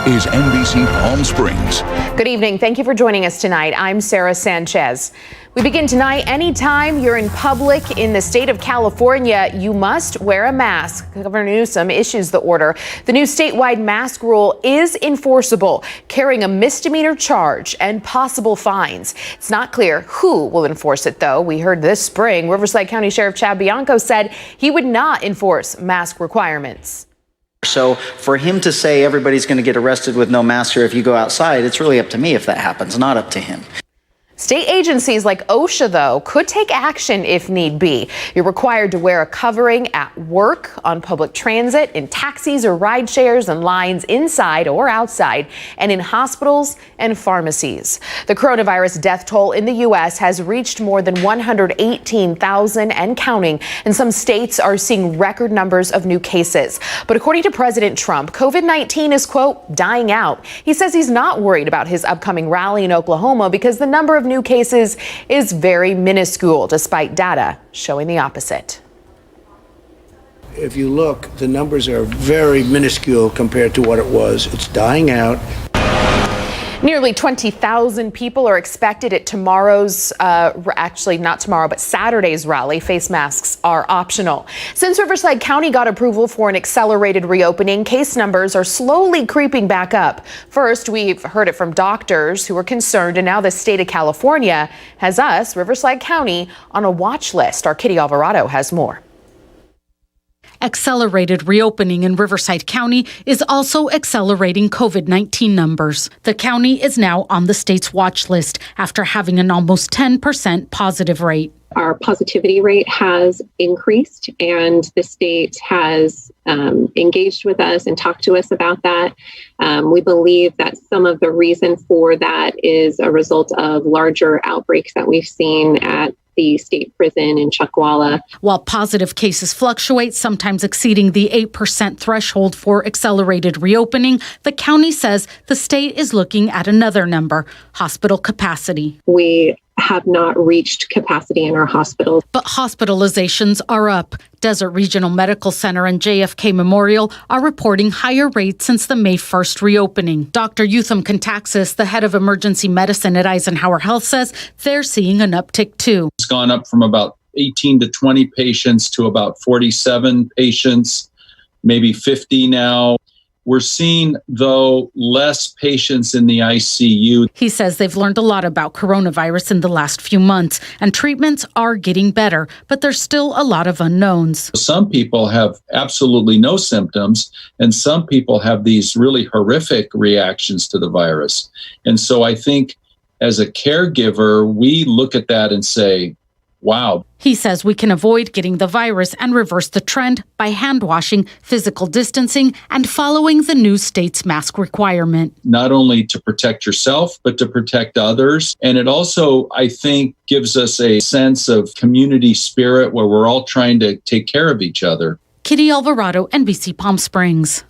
is NBC Palm Springs. Good evening. Thank you for joining us tonight. I'm Sarah Sanchez. We begin tonight. Anytime you're in public in the state of California, you must wear a mask. Governor Newsom issues the order. The new statewide mask rule is enforceable, carrying a misdemeanor charge and possible fines. It's not clear who will enforce it, though. We heard this spring Riverside County Sheriff Chad Bianco said he would not enforce mask requirements. So for him to say everybody's going to get arrested with no mask here if you go outside, it's really up to me if that happens, not up to him. State agencies like OSHA, though, could take action if need be. You're required to wear a covering at work, on public transit, in taxis or ride shares, and lines inside or outside, and in hospitals and pharmacies. The coronavirus death toll in the U.S. has reached more than 118,000 and counting, and some states are seeing record numbers of new cases. But according to President Trump, COVID-19 is, quote, dying out. He says he's not worried about his upcoming rally in Oklahoma because the number of new cases is very minuscule, despite data showing the opposite. If you look, the numbers are very minuscule compared to what it was. It's dying out. Nearly 20,000 people are expected at tomorrow's, actually not tomorrow, but Saturday's rally. Face masks are optional. Since Riverside County got approval for an accelerated reopening, case numbers are slowly creeping back up. First, we've heard it from doctors who are concerned, and now the state of California has us, Riverside County, on a watch list. Our Kitty Alvarado has more. Accelerated reopening in Riverside County is also accelerating COVID-19 numbers. The county is now on the state's watch list after having an almost 10% positive rate. Our positivity rate has increased, and the state has engaged with us and talked to us about that. We believe that some of the reason for that is a result of larger outbreaks that we've seen at the state prison in Chuckwalla. While positive cases fluctuate, sometimes exceeding the 8% threshold for accelerated reopening, the county says the state is looking at another number, hospital capacity. We have not reached capacity in our hospitals. But hospitalizations are up. Desert Regional Medical Center and JFK Memorial are reporting higher rates since the May 1st reopening. Dr. Eutham Contaxis, the head of emergency medicine at Eisenhower Health, says they're seeing an uptick too. It's gone up from about 18 to 20 patients to about 47 patients, maybe 50 now. We're seeing, though, less patients in the ICU. He says they've learned a lot about coronavirus in the last few months, and treatments are getting better, but there's still a lot of unknowns. Some people have absolutely no symptoms, and some people have these really horrific reactions to the virus. And so I think as a caregiver, we look at that and say, wow. He says we can avoid getting the virus and reverse the trend by hand washing, physical distancing, and following the new state's mask requirement. Not only to protect yourself, but to protect others. And it also, I think, gives us a sense of community spirit where we're all trying to take care of each other. Kitty Alvarado, NBC Palm Springs.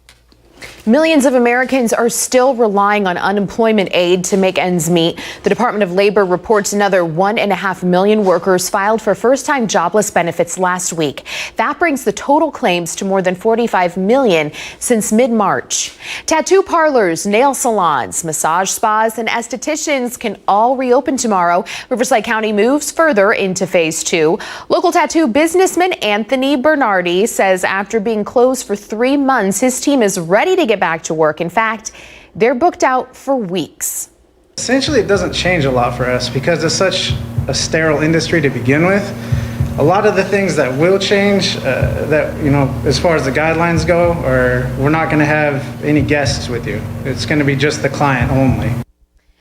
Millions of Americans are still relying on unemployment aid to make ends meet. The Department of Labor reports another 1.5 million workers filed for first-time jobless benefits last week. That brings the total claims to more than 45 million since mid-March. Tattoo parlors, nail salons, massage spas, and estheticians can all reopen tomorrow. Riverside County moves further into phase 2. Local tattoo businessman Anthony Bernardi says after being closed for 3 months, his team is ready to get back to work. In fact, they're booked out for weeks. Essentially, it doesn't change a lot for us because it's such a sterile industry to begin with. A lot of the things that will change, as far as the guidelines go, are we're not going to have any guests with you. It's going to be just the client only.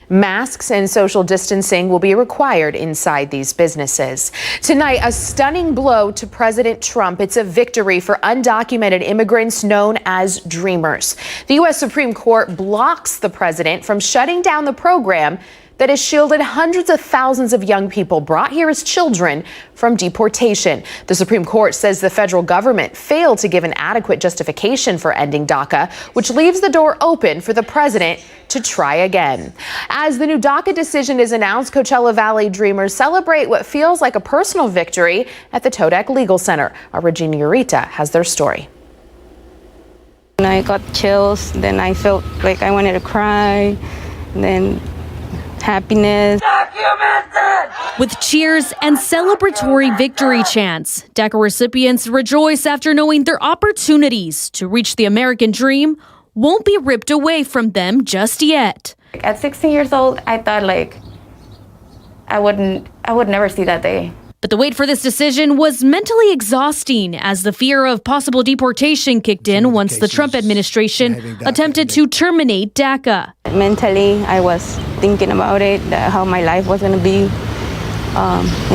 Masks and social distancing will be required inside these businesses. Tonight, a stunning blow to President Trump. It's a victory for undocumented immigrants known as Dreamers. The U.S. Supreme Court blocks the president from shutting down the program that has shielded hundreds of thousands of young people brought here as children from deportation. The Supreme Court says the federal government failed to give an adequate justification for ending DACA, which leaves the door open for the president to try again. As the new DACA decision is announced, Coachella Valley Dreamers celebrate what feels like a personal victory at the Todak Legal Center. Our Regina Urita has their story. And I got chills, then I felt like I wanted to cry, then happiness. With cheers and celebratory victory chants, DACA recipients rejoice after knowing their opportunities to reach the American dream won't be ripped away from them just yet. At 16 years old, I thought I would never see that day. But the wait for this decision was mentally exhausting as the fear of possible deportation kicked in once the Trump administration attempted to terminate DACA. Mentally, I was thinking about it, how my life was going to be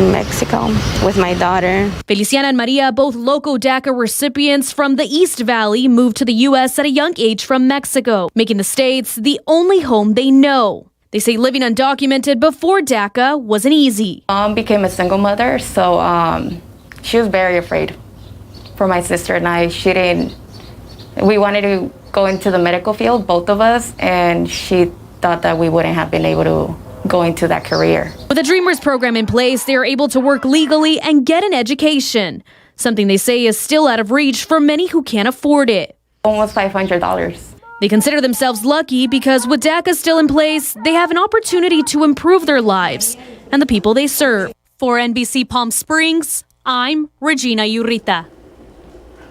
in Mexico with my daughter. Feliciana and Maria, both local DACA recipients from the East Valley, moved to the U.S. at a young age from Mexico, making the States the only home they know. They say living undocumented before DACA wasn't easy. Mom became a single mother, so she was very afraid for my sister and I. We wanted to go into the medical field, both of us, and she thought that we wouldn't have been able to go into that career. With a Dreamers program in place, they are able to work legally and get an education, something they say is still out of reach for many who can't afford it. Almost $500. They consider themselves lucky because with DACA still in place, they have an opportunity to improve their lives and the people they serve. For NBC Palm Springs, I'm Regina Urita.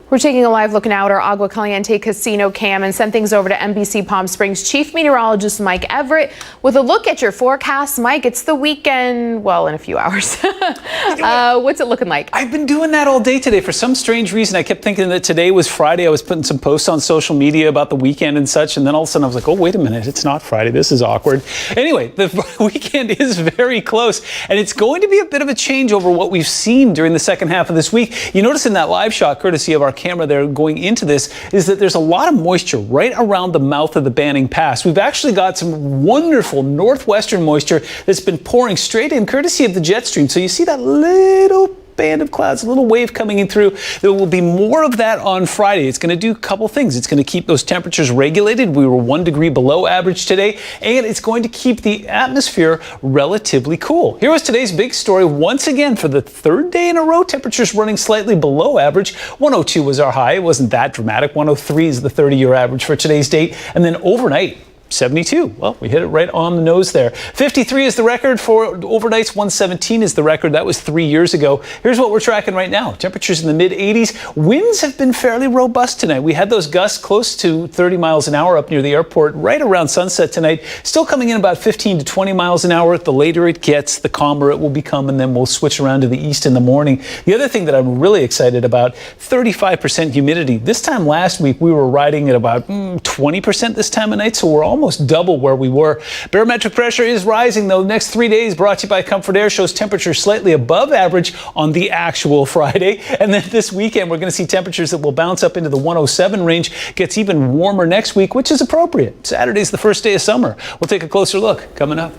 We're taking a live look now at our Agua Caliente casino cam and send things over to NBC Palm Springs Chief Meteorologist Mike Everett with a look at your forecast. Mike, it's the weekend, well, in a few hours. What's it looking like? I've been doing that all day today. For some strange reason, I kept thinking that today was Friday. I was putting some posts on social media about the weekend and such, and then all of a sudden I was like, oh, wait a minute, it's not Friday. This is awkward. Anyway, the weekend is very close, and it's going to be a bit of a change over what we've seen during the second half of this week. You notice in that live shot, courtesy of our camera there going into this, is that there's a lot of moisture right around the mouth of the Banning Pass. We've actually got some wonderful northwestern moisture that's been pouring straight in courtesy of the jet stream. So you see that little band of clouds, a little wave coming in through. There will be more of that on Friday. It's going to do a couple things. It's going to keep those temperatures regulated. We were 1 degree below average today, and it's going to keep the atmosphere relatively cool. Here was today's big story. Once again, for the third day in a row, temperatures running slightly below average. 102 was our high. It wasn't that dramatic. 103 is the 30-year average for today's date. And then overnight, 72. Well, we hit it right on the nose there. 53 is the record for overnights. 117 is the record. That was 3 years ago. Here's what we're tracking right now. Temperatures in the mid-80s. Winds have been fairly robust tonight. We had those gusts close to 30 miles an hour up near the airport right around sunset tonight. Still coming in about 15 to 20 miles an hour. The later it gets, the calmer it will become, and then we'll switch around to the east in the morning. The other thing that I'm really excited about, 35% humidity. This time last week, we were riding at about 20% this time of night, so we're almost double where we were. Barometric pressure is rising, though. Next 3 days, brought to you by Comfort Air, shows temperatures slightly above average on the actual Friday. And then this weekend, we're going to see temperatures that will bounce up into the 107 range. Gets even warmer next week, which is appropriate. Saturday's the first day of summer. We'll take a closer look coming up.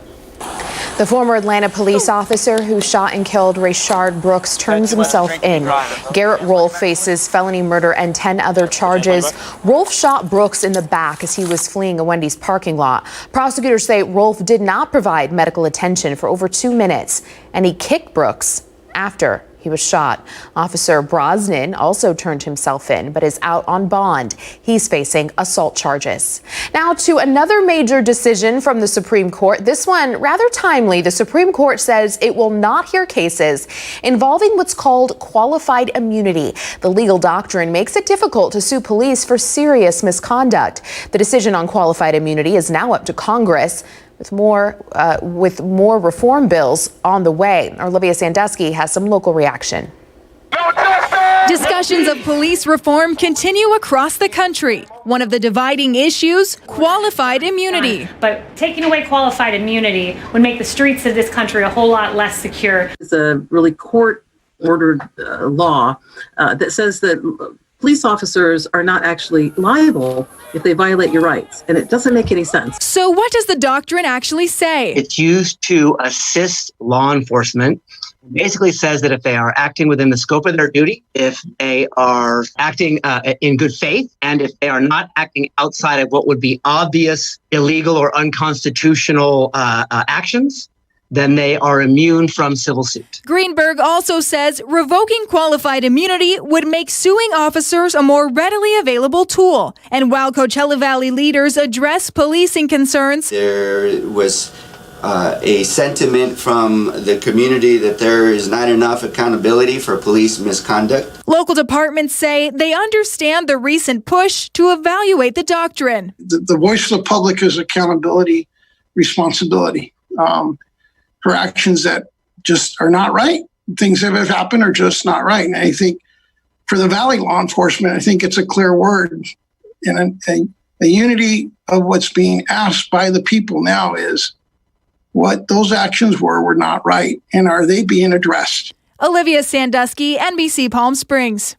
The former Atlanta police officer who shot and killed Rayshard Brooks turns himself in. Garrett Rolfe faces felony murder and 10 other charges. Rolfe shot Brooks in the back as he was fleeing a Wendy's parking lot. Prosecutors say Rolfe did not provide medical attention for over 2 minutes, and he kicked Brooks after he was shot. Officer Brosnan also turned himself in, but is out on bond. He's facing assault charges. Now to another major decision from the Supreme Court. This one rather timely. The Supreme Court says it will not hear cases involving what's called qualified immunity. The legal doctrine makes it difficult to sue police for serious misconduct. The decision on qualified immunity is now up to Congress, with more reform bills on the way. Olivia Sandusky has some local reaction. Discussions of police reform continue across the country. One of the dividing issues, qualified immunity. But taking away qualified immunity would make the streets of this country a whole lot less secure. It's a really court-ordered law that says that police officers are not actually liable if they violate your rights, and it doesn't make any sense. So what does the doctrine actually say? It's used to assist law enforcement. It basically says that if they are acting within the scope of their duty, if they are acting in good faith, and if they are not acting outside of what would be obvious illegal or unconstitutional actions, then they are immune from civil suit. Greenberg also says revoking qualified immunity would make suing officers a more readily available tool. And while Coachella Valley leaders address policing concerns, there was a sentiment from the community that there is not enough accountability for police misconduct. Local departments say they understand the recent push to evaluate the doctrine. The voice of the public is accountability, responsibility for actions that just are not right. Things that have happened are just not right. And I think for the Valley law enforcement, I think it's a clear word and a unity of what's being asked by the people now is what those actions were not right, and are they being addressed? Olivia Sandusky, NBC Palm Springs.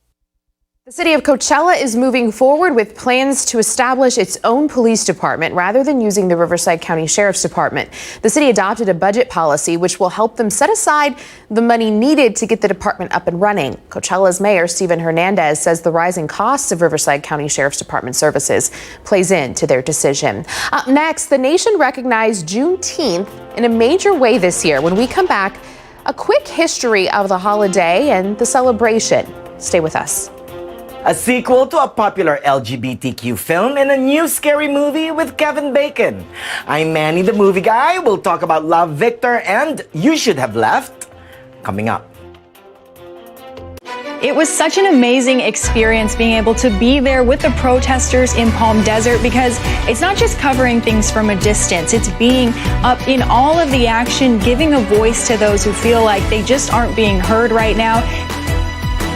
The city of Coachella is moving forward with plans to establish its own police department rather than using the Riverside County Sheriff's Department. The city adopted a budget policy which will help them set aside the money needed to get the department up and running. Coachella's mayor, Steven Hernandez, says the rising costs of Riverside County Sheriff's Department services plays into their decision. Up next, the nation recognized Juneteenth in a major way this year. When we come back, a quick history of the holiday and the celebration. Stay with us. A sequel to a popular LGBTQ film and a new scary movie with Kevin Bacon. I'm Manny the Movie Guy. We'll talk about Love, Victor, and You Should Have Left coming up. It was such an amazing experience being able to be there with the protesters in Palm Desert, because it's not just covering things from a distance, it's being up in all of the action, giving a voice to those who feel like they just aren't being heard right now.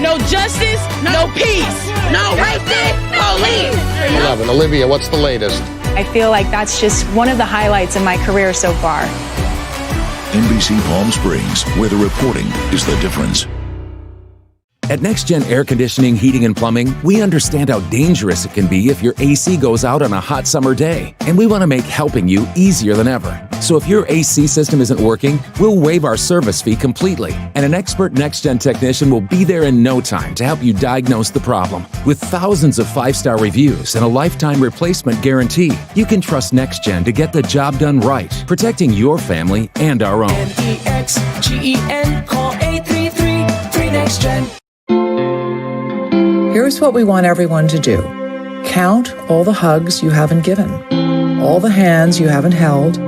No justice, no peace, no racist police. 11. Olivia, what's the latest? I feel like that's just one of the highlights of my career so far. NBC Palm Springs, where the reporting is the difference. At NextGen Air Conditioning, Heating, and Plumbing, we understand how dangerous it can be if your AC goes out on a hot summer day. And we want to make helping you easier than ever. So if your AC system isn't working, we'll waive our service fee completely. And an expert NextGen technician will be there in no time to help you diagnose the problem. With thousands of 5-star reviews and a lifetime replacement guarantee, you can trust NextGen to get the job done right, protecting your family and our own. NEXGEN, call 833-3NEXTGEN. Here's what we want everyone to do. Count all the hugs you haven't given, all the hands you haven't held,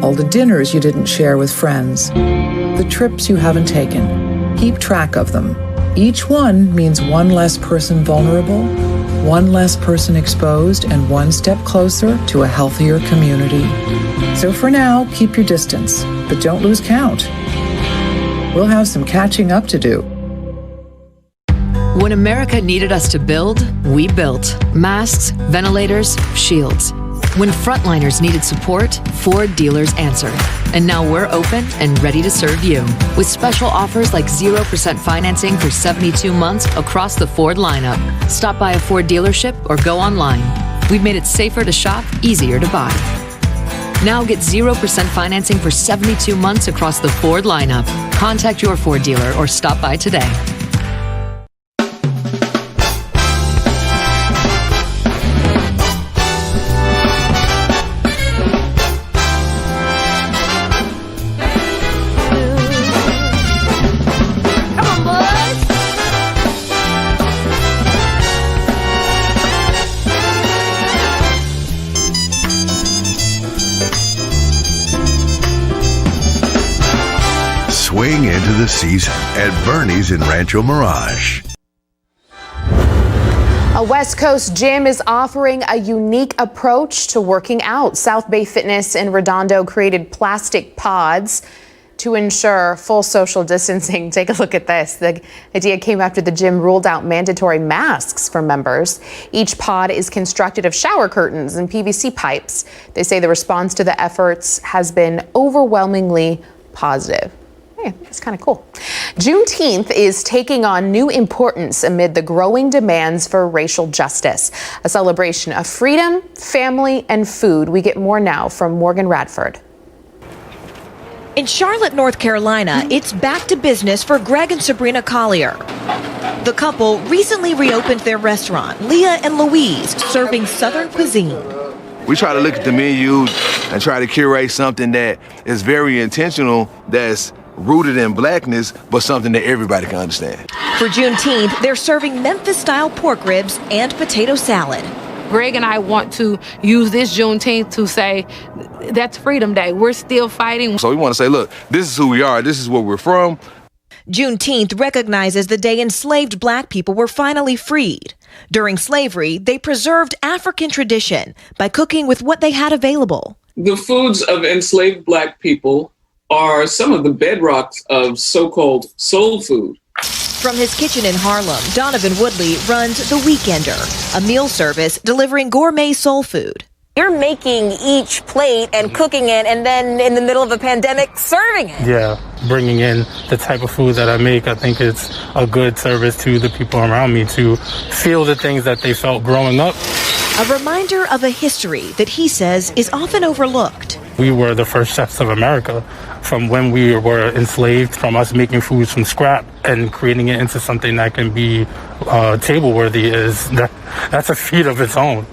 all the dinners you didn't share with friends, the trips you haven't taken. Keep track of them. Each one means one less person vulnerable, one less person exposed, and one step closer to a healthier community. So for now, keep your distance, but don't lose count. We'll have some catching up to do. When America needed us to build, we built. Masks, ventilators, shields. When frontliners needed support, Ford dealers answered. And now we're open and ready to serve you. With special offers like 0% financing for 72 months across the Ford lineup. Stop by a Ford dealership or go online. We've made it safer to shop, easier to buy. Now get 0% financing for 72 months across the Ford lineup. Contact your Ford dealer or stop by today. Swing into the season at Bernie's in Rancho Mirage. A West Coast gym is offering a unique approach to working out. South Bay Fitness in Redondo created plastic pods to ensure full social distancing. Take a look at this. The idea came after the gym ruled out mandatory masks for members. Each pod is constructed of shower curtains and PVC pipes. They say the response to the efforts has been overwhelmingly positive. Yeah, that's kind of cool. Juneteenth is taking on new importance amid the growing demands for racial justice. A celebration of freedom, family, and food. We get more now from Morgan Radford. In Charlotte, North Carolina, it's back to business for Greg and Sabrina Collier. The couple recently reopened their restaurant, Leah and Louise, serving Southern cuisine. We try to look at the menu and try to curate something that is very intentional, that's rooted in blackness, but something that everybody can understand. For Juneteenth, they're serving Memphis-style pork ribs and potato salad. Greg and I want to use this Juneteenth to say that's Freedom Day. We're still fighting. So we want to say, look, this is who we are. This is where we're from. Juneteenth recognizes the day enslaved black people were finally freed. During slavery, they preserved African tradition by cooking with what they had available. The foods of enslaved black people are some of the bedrocks of so-called soul food. From his kitchen in Harlem, Donovan Woodley runs The Weekender, a meal service delivering gourmet soul food. You're making each plate and cooking it, and then in the middle of a pandemic, serving it. Yeah, bringing in the type of food that I make, I think it's a good service to the people around me to feel the things that they felt growing up. A reminder of a history that he says is often overlooked. We were the first chefs of America, from when we were enslaved, from us making foods from scrap and creating it into something that can be table-worthy. That's a feat of its own.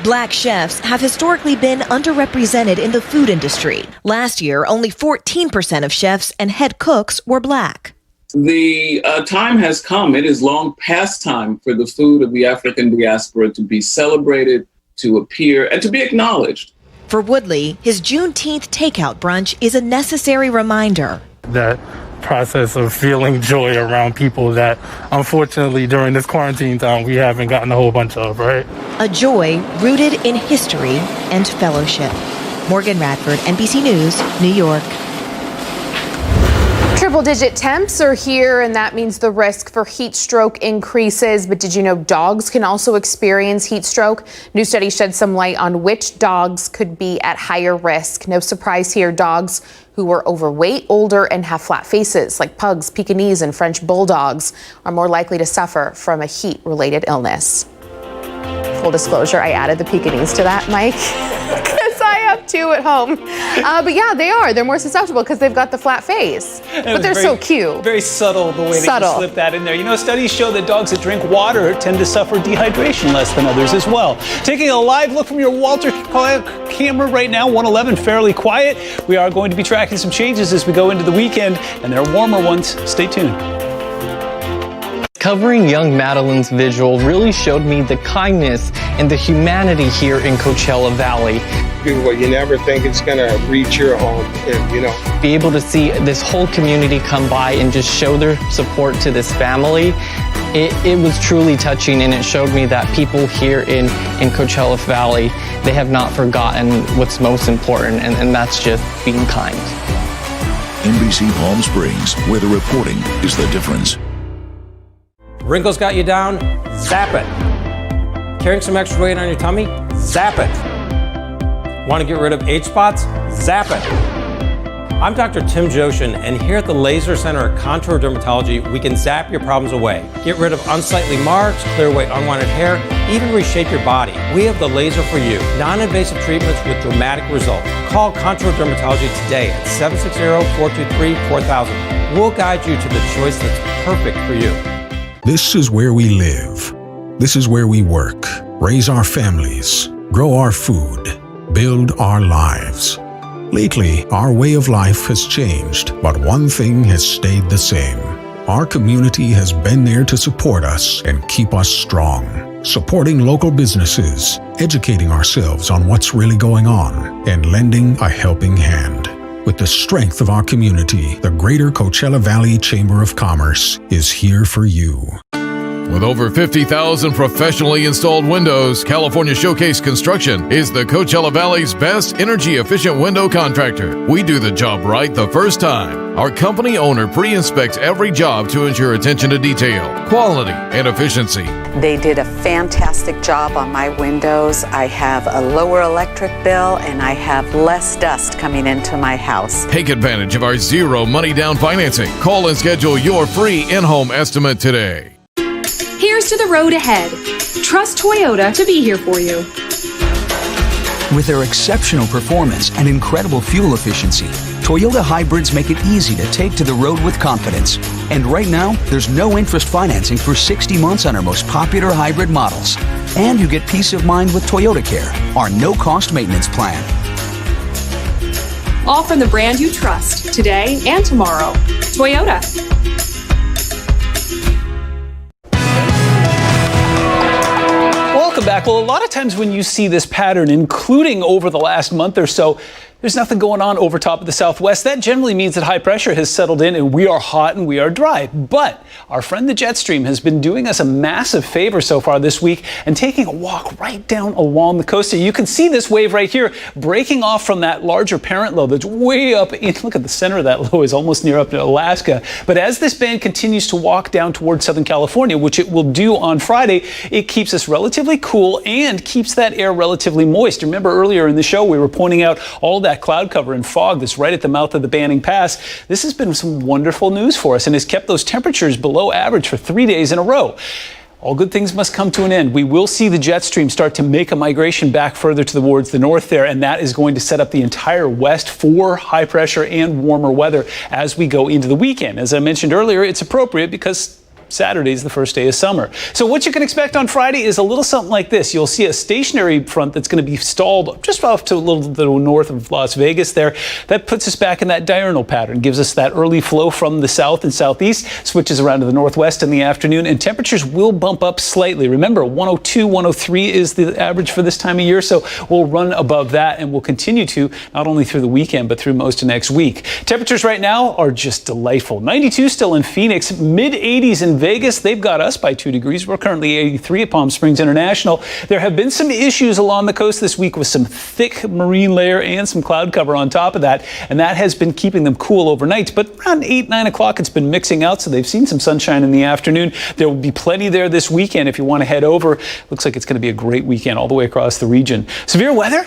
Black chefs have historically been underrepresented in the food industry. Last year, only 14% of chefs and head cooks were black. The time has come. It is long past time for the food of the African diaspora to be celebrated, to appear, and to be acknowledged. For Woodley, his Juneteenth takeout brunch is a necessary reminder. That process of feeling joy around people that, unfortunately, during this quarantine time, we haven't gotten a whole bunch of, right? A joy rooted in history and fellowship. Morgan Radford, NBC News, New York. Triple-digit temps are here, and that means the risk for heat stroke increases. But did you know dogs can also experience heat stroke? New study shed some light on which dogs could be at higher risk. No surprise here, dogs who are overweight, older, and have flat faces, like pugs, Pekingese, and French bulldogs, are more likely to suffer from a heat-related illness. Full disclosure, I added the Pekingese to that, Mike, because I have two at home. But yeah, they are. They're more susceptible because they've got the flat face. But they're so cute. Very subtle the way that you slip that in there. You know, studies show that dogs that drink water tend to suffer dehydration less than others as well. Taking a live look from your Walter camera right now, 111, fairly quiet. We are going to be tracking some changes as we go into the weekend, and there are warmer ones. Stay tuned. Covering young Madeline's vigil really showed me the kindness and the humanity here in Coachella Valley. Beautiful. You never think it's going to reach your home, you know. Be able to see this whole community come by and just show their support to this family, it was truly touching, and it showed me that people here in Coachella Valley, they have not forgotten what's most important, and that's just being kind. NBC Palm Springs, where the reporting is the difference. Wrinkles got you down? Zap it. Carrying some extra weight on your tummy? Zap it. Want to get rid of age spots? Zap it. I'm Dr. Tim Joshin, and here at the Laser Center at Contour Dermatology, we can zap your problems away. Get rid of unsightly marks, clear away unwanted hair, even reshape your body. We have the laser for you. Non-invasive treatments with dramatic results. Call Contour Dermatology today at 760-423-4000. We'll guide you to the choice that's perfect for you. This is where we live. This is where we work, raise our families, grow our food, build our lives. Lately, our way of life has changed, but one thing has stayed the same. Our community has been there to support us and keep us strong, supporting local businesses, educating ourselves on what's really going on, and lending a helping hand. With the strength of our community, the Greater Coachella Valley Chamber of Commerce is here for you. With over 50,000 professionally installed windows, California Showcase Construction is the Coachella Valley's best energy-efficient window contractor. We do the job right the first time. Our company owner pre-inspects every job to ensure attention to detail, quality, and efficiency. They did a fantastic job on my windows. I have a lower electric bill and I have less dust coming into my house. Take advantage of our zero money down financing. Call and schedule your free in-home estimate today. Here's to the road ahead. Trust Toyota to be here for you. With their exceptional performance and incredible fuel efficiency, Toyota hybrids make it easy to take to the road with confidence. And right now, there's no interest financing for 60 months on our most popular hybrid models. And you get peace of mind with Toyota Care, our no-cost maintenance plan. all from the brand you trust today and tomorrow. Toyota. Welcome back. Well, a lot of times when you see this pattern, including over the last month or so, there's nothing going on over top of the Southwest. That generally means that high pressure has settled in and we are hot and we are dry. But our friend the jet stream has been doing us a massive favor so far this week and taking a walk right down along the coast. So you can see this wave right here breaking off from that larger parent low that's way up in, look at the center of that low is almost near up to Alaska. But as this band continues to walk down towards Southern California, which it will do on Friday, it keeps us relatively cool and keeps that air relatively moist. Remember earlier in the show, we were pointing out all that cloud cover and fog that's right at the mouth of the Banning Pass. This has been some wonderful news for us and has kept those temperatures below average for 3 days in a row. All good things must come to an end. We will see the jet stream start to make a migration back further towards the north there, and that is going to set up the entire west for high pressure and warmer weather as we go into the weekend. As I mentioned earlier, it's appropriate because Saturday is the first day of summer. So what you can expect on Friday is a little something like this. You'll see a stationary front that's going to be stalled just off to a little bit north of Las Vegas there. That puts us back in that diurnal pattern, gives us that early flow from the south and southeast, switches around to the northwest in the afternoon, and temperatures will bump up slightly. Remember, 102, 103 is the average for this time of year, so we'll run above that and we'll continue to not only through the weekend, but through most of next week. Temperatures right now are just delightful. 92 still in Phoenix, mid-80s in Vegas. They've got us by 2 degrees. We're currently 83 at Palm Springs International. There have been some issues along the coast this week with some thick marine layer and some cloud cover on top of that, and that has been keeping them cool overnight. But around 8, 9 o'clock, it's been mixing out, so they've seen some sunshine in the afternoon. There will be plenty there this weekend if you want to head over. Looks like it's going to be a great weekend all the way across the region. Severe weather?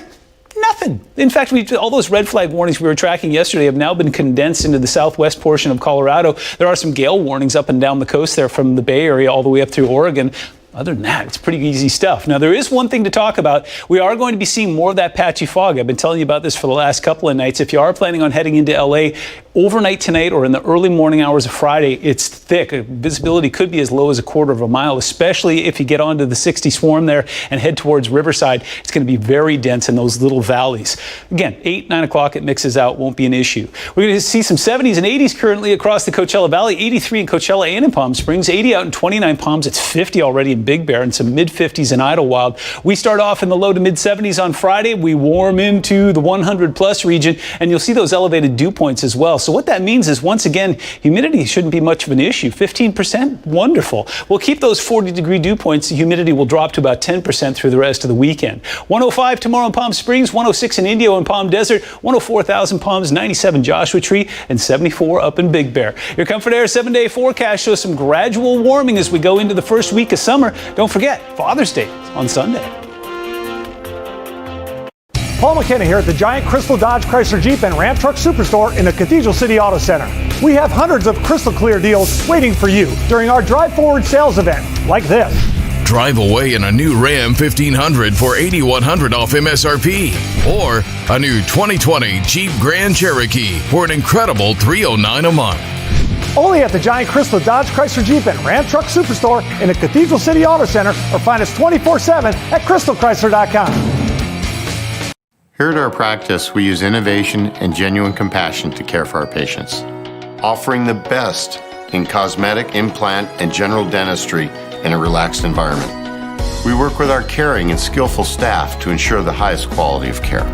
Nothing. In fact, all those red flag warnings we were tracking yesterday have now been condensed into the southwest portion of Colorado. There are some gale warnings up and down the coast there from the Bay Area all the way up through Oregon. Other than that, it's pretty easy stuff. Now, there is one thing to talk about. We are going to be seeing more of that patchy fog. I've been telling you about this for the last couple of nights. If you are planning on heading into LA overnight tonight or in the early morning hours of Friday, it's thick. Visibility could be as low as a quarter of a mile, especially if you get onto the 60 swarm there and head towards Riverside. It's going to be very dense in those little valleys. Again, 8, 9 o'clock, it mixes out, won't be an issue. We're going to see some 70s and 80s currently across the Coachella Valley, 83 in Coachella and in Palm Springs, 80 out in 29 Palms. It's 50 already in Big Bear and some mid-50s in Idlewild. We start off in the low to mid-70s on Friday. We warm into the 100-plus region, and you'll see those elevated dew points as well. So what that means is, once again, humidity shouldn't be much of an issue. 15%, wonderful. We'll keep those 40-degree dew points. The humidity will drop to about 10% through the rest of the weekend. 105 tomorrow in Palm Springs, 106 in Indio and Palm Desert, 104,000 Palms, 97 Joshua Tree, and 74 up in Big Bear. Your Comfort Air 7-day forecast shows some gradual warming as we go into the first week of summer. Don't forget, Father's Day is on Sunday. Paul McKenna here at the Giant Crystal Dodge Chrysler Jeep and Ram Truck Superstore in the Cathedral City Auto Center. We have hundreds of crystal clear deals waiting for you during our Drive Forward sales event, like this. Drive away in a new Ram 1500 for $8,100 off MSRP. Or a new 2020 Jeep Grand Cherokee for an incredible $309 a month. Only at the Giant Crystal Dodge Chrysler Jeep and Ram Truck Superstore in the Cathedral City Auto Center, or find us 24/7 at crystalchrysler.com. Here at our practice, we use innovation and genuine compassion to care for our patients, offering the best in cosmetic, implant, and general dentistry in a relaxed environment. We work with our caring and skillful staff to ensure the highest quality of care.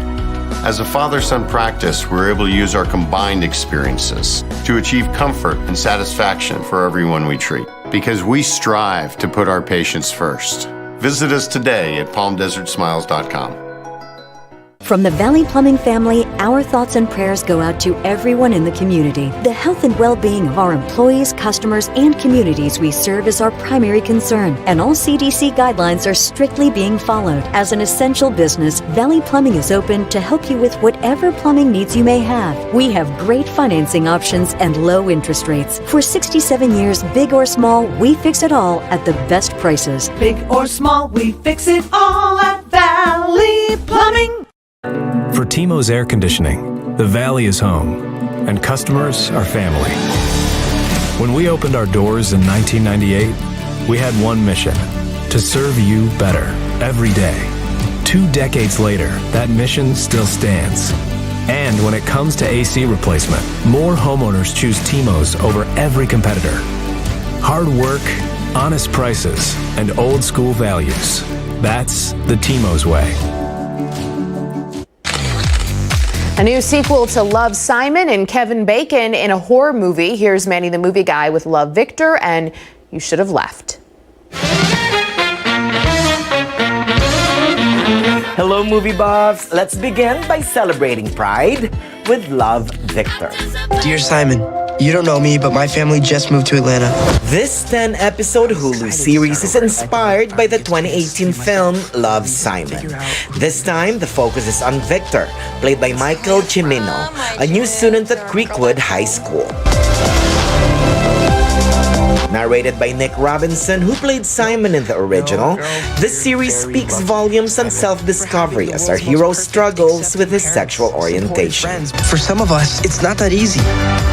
As a father-son practice, we're able to use our combined experiences to achieve comfort and satisfaction for everyone we treat, because we strive to put our patients first. Visit us today at palmdesertsmiles.com. From the Valley Plumbing family, our thoughts and prayers go out to everyone in the community. The health and well-being of our employees, customers, and communities we serve is our primary concern, and all CDC guidelines are strictly being followed. As an essential business, Valley Plumbing is open to help you with whatever plumbing needs you may have. We have great financing options and low interest rates. For 67 years, big or small, we fix it all at the best prices. Big or small, we fix it all at Valley Plumbing. For Timo's Air Conditioning, the Valley is home, and customers are family. When we opened our doors in 1998, we had one mission: to serve you better every day. 2 decades later, that mission still stands. And when it comes to AC replacement, more homeowners choose T-Mos over every competitor. Hard work, honest prices, and old school values. That's the T-Mos way. A new sequel to Love, Simon and Kevin Bacon in a horror movie. Here's Manny the Movie Guy with Love, Victor and You Should Have Left. Hello, movie buffs. Let's begin by celebrating Pride with Love, Victor. Dear Simon, you don't know me, but my family just moved to Atlanta. This 10-episode Hulu series is inspired by the 2018 film Love, Simon. This time, the focus is on Victor, played by Michael Cimino, a new student at Creekwood High School. Narrated by Nick Robinson, who played Simon in the original, this series speaks volumes on self-discovery as our hero struggles with his sexual orientation. For some of us, it's not that easy.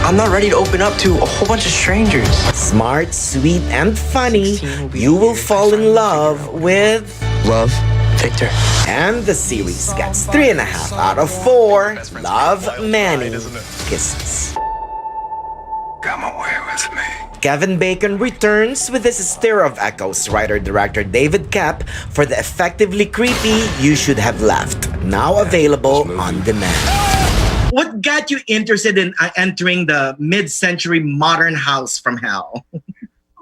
I'm not ready to open up to a whole bunch of strangers. Smart, sweet, and funny, you will fall in love with Love, Victor. And the series gets 3.5 out of 4 Love, Manny kisses. Come away with me. Kevin Bacon returns with his stir of echoes writer-director David Koepp for the effectively creepy You Should Have Left, now available on demand. What got you interested in entering the mid-century modern house from hell?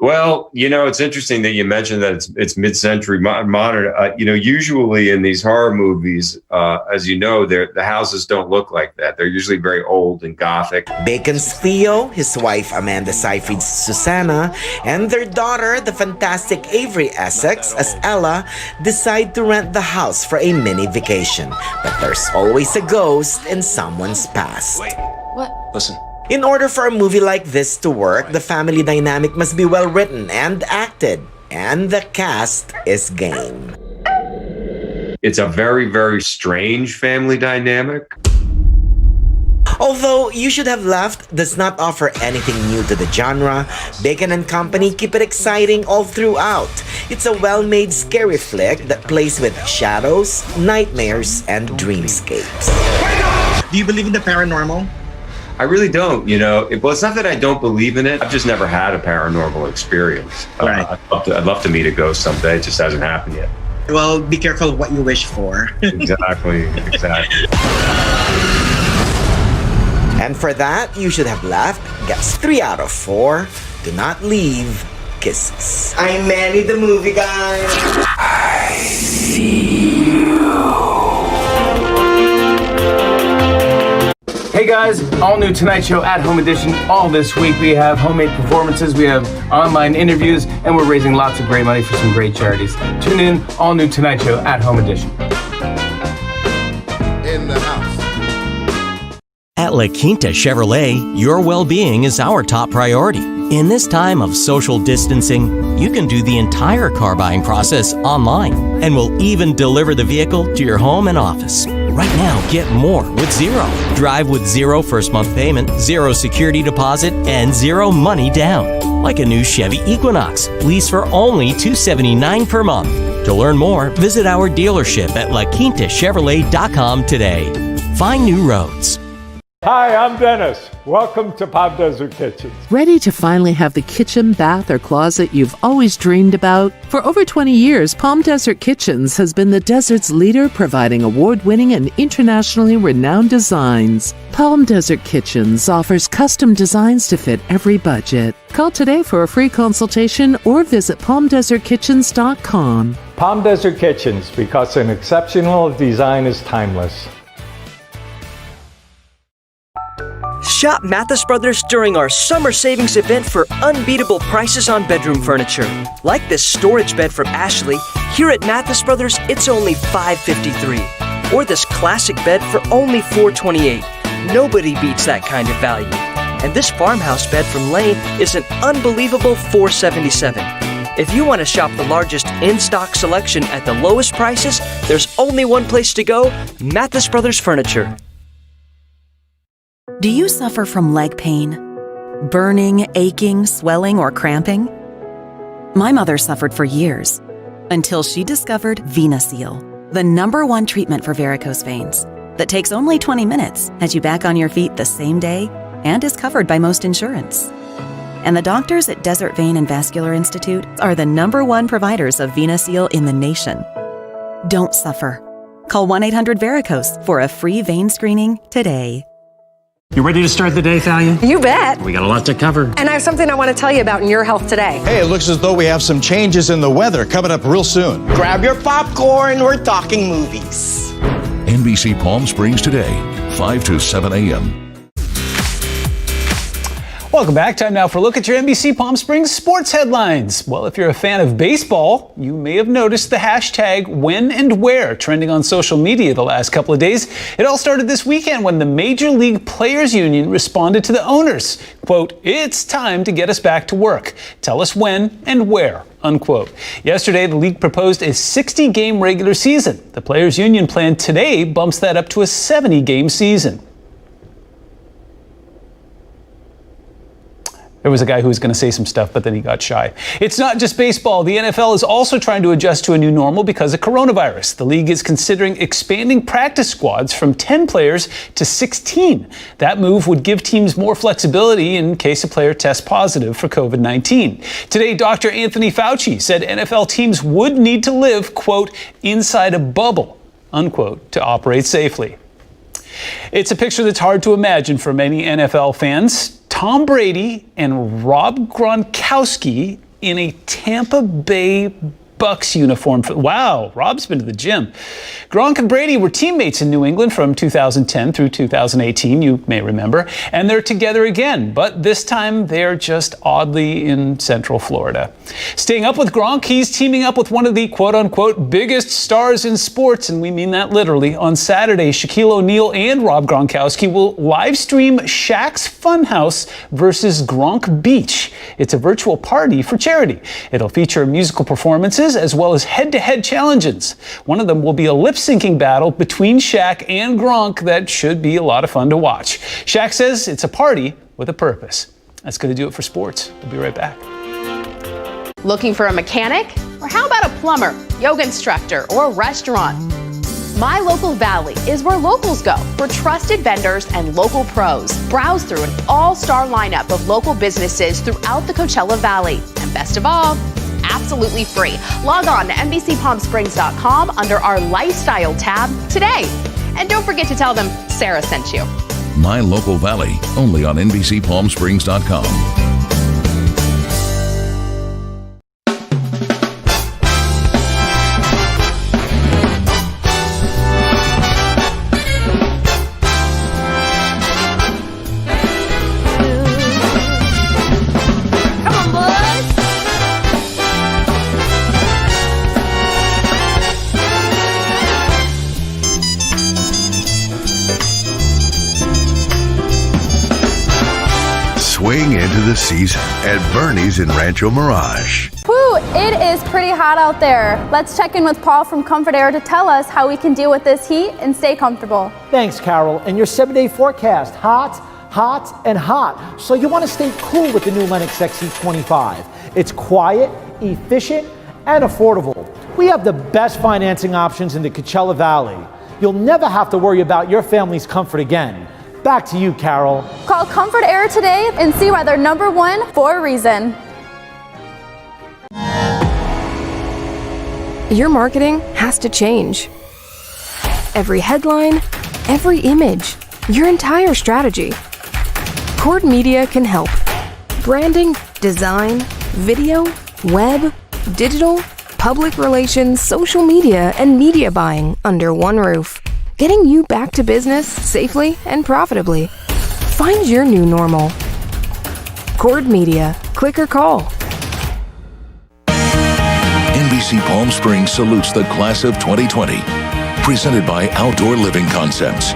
Well, it's interesting that you mentioned that it's mid-century modern. Usually in these horror movies, as you know, the houses don't look like that. They're usually very old and gothic. Bacon's Theo, his wife Amanda Seyfried's Susanna, and their daughter, the fantastic Avery Essex, as Ella, decide to rent the house for a mini vacation. But there's always a ghost in someone's past. What? Listen. In order for a movie like this to work, the family dynamic must be well written and acted, and the cast is game. It's a very, very strange family dynamic. Although You Should Have Left does not offer anything new to the genre, Bacon and Company keep it exciting all throughout. It's a well-made scary flick that plays with shadows, nightmares, and dreamscapes. Do you believe in the paranormal? I really don't, it's not that I don't believe in it. I've just never had a paranormal experience. Right. I'd love to meet a ghost someday. It just hasn't happened yet. Well, be careful what you wish for. Exactly. And for that, You Should Have Left gets 3 out of 4. Do not leave kisses. I'm Manny the Movie Guy. I see you. Hey guys, all new Tonight Show at Home edition. All this week we have homemade performances, we have online interviews, and we're raising lots of great money for some great charities. Tune in, all new Tonight Show at Home edition. In the house. At La Quinta Chevrolet, your well-being is our top priority. In this time of social distancing, you can do the entire car buying process online, and we'll even deliver the vehicle to your home and office. Right now, get more with zero. Drive with zero first month payment, zero security deposit, and zero money down. Like a new Chevy Equinox. Lease for only $279 per month. To learn more, visit our dealership at LaQuintaChevrolet.com today. Find new roads. Hi, I'm Dennis. Welcome to Palm Desert Kitchens. Ready to finally have the kitchen, bath, or closet you've always dreamed about? For over 20 years, Palm Desert Kitchens has been the desert's leader, providing award-winning and internationally renowned designs. Palm Desert Kitchens offers custom designs to fit every budget. Call today for a free consultation or visit palmdesertkitchens.com. Palm Desert Kitchens, because an exceptional design is timeless. Shop Mathis Brothers during our summer savings event for unbeatable prices on bedroom furniture. Like this storage bed from Ashley, here at Mathis Brothers, it's only $553. Or this classic bed for only $428. Nobody beats that kind of value. And this farmhouse bed from Lane is an unbelievable $477. If you want to shop the largest in-stock selection at the lowest prices, there's only one place to go, Mathis Brothers Furniture. Do you suffer from leg pain? Burning, aching, swelling, or cramping? My mother suffered for years until she discovered VenaSeal, the #1 treatment for varicose veins. that takes only 20 minutes, has you back on your feet the same day, and is covered by most insurance. And the doctors at Desert Vein and Vascular Institute are the #1 providers of VenaSeal in the nation. Don't suffer. Call 1-800-VARICOSE for a free vein screening today. You ready to start the day, Thalia? You bet. We got a lot to cover. And I have something I want to tell you about in your health today. Hey, it looks as though we have some changes in the weather coming up real soon. Grab your popcorn. We're talking movies. NBC Palm Springs Today, 5 to 7 a.m. Welcome back. Time now for a look at your NBC Palm Springs sports headlines. Well, if you're a fan of baseball, you may have noticed the hashtag when and where trending on social media the last couple of days. It all started this weekend when the Major League Players Union responded to the owners. Quote, "It's time to get us back to work. Tell us when and where." Unquote. Yesterday, the league proposed a 60-game regular season. The Players Union plan today bumps that up to a 70-game season. There was a guy who was going to say some stuff, but then he got shy. It's not just baseball. The NFL is also trying to adjust to a new normal because of coronavirus. The league is considering expanding practice squads from 10 players to 16. That move would give teams more flexibility in case a player tests positive for COVID-19. Today, Dr. Anthony Fauci said NFL teams would need to live, quote, inside a bubble, unquote, to operate safely. It's a picture that's hard to imagine for many NFL fans. Tom Brady and Rob Gronkowski in a Tampa Bay Bucks uniform. Wow, Rob's been to the gym. Gronk and Brady were teammates in New England from 2010 through 2018, you may remember, and they're together again, but this time they're just oddly in Central Florida. Staying up with Gronk, he's teaming up with one of the quote-unquote biggest stars in sports, and we mean that literally. On Saturday, Shaquille O'Neal and Rob Gronkowski will live stream Shaq's Funhouse versus Gronk Beach. It's a virtual party for charity. It'll feature musical performances as well as head-to-head challenges. One of them will be a lip-syncing battle between Shaq and Gronk that should be a lot of fun to watch. Shaq says it's a party with a purpose. That's going to do it for sports. We'll be right back. Looking for a mechanic? Or how about a plumber, yoga instructor, or restaurant? My Local Valley is where locals go for trusted vendors and local pros. Browse through an all-star lineup of local businesses throughout the Coachella Valley. And best of all, absolutely free. Log on to NBCPalmSprings.com under our Lifestyle tab today. And don't forget to tell them Sarah sent you. My Local Valley, only on NBCPalmSprings.com. Swing into the season at Bernie's in Rancho Mirage. Woo, it is pretty hot out there. Let's check in with Paul from Comfort Air to tell us how we can deal with this heat and stay comfortable. Thanks, Carol. And your 7-day forecast, hot, hot, and hot. So you want to stay cool with the new Lennox XC25. It's quiet, efficient, and affordable. We have the best financing options in the Coachella Valley. You'll never have to worry about your family's comfort again. Back to you, Carol. Call Comfort Air today and see why they're #1 for a reason. Your marketing has to change. Every headline, every image, your entire strategy. Cord Media can help. Branding, design, video, web, digital, public relations, social media, and media buying under one roof. Getting you back to business safely and profitably. Find your new normal. Cord Media. Click or call. NBC Palm Springs salutes the class of 2020. Presented by Outdoor Living Concepts.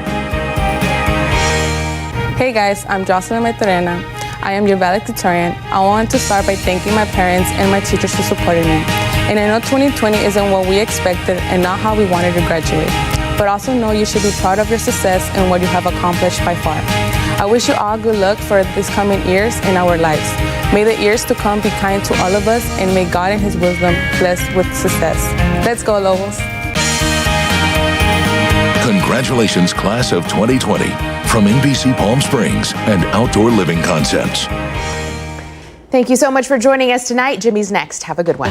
Hey guys, I'm Jocelyn Maitorena. I am your valedictorian. I want to start by thanking my parents and my teachers who supported me. And I know 2020 isn't what we expected and not how we wanted to graduate. But also know you should be proud of your success and what you have accomplished by far. I wish you all good luck for these coming years in our lives. May the years to come be kind to all of us, and may God in His wisdom bless with success. Let's go, Lobos. Congratulations, class of 2020, from NBC Palm Springs and Outdoor Living Concepts. Thank you so much for joining us tonight. Jimmy's next. Have a good one.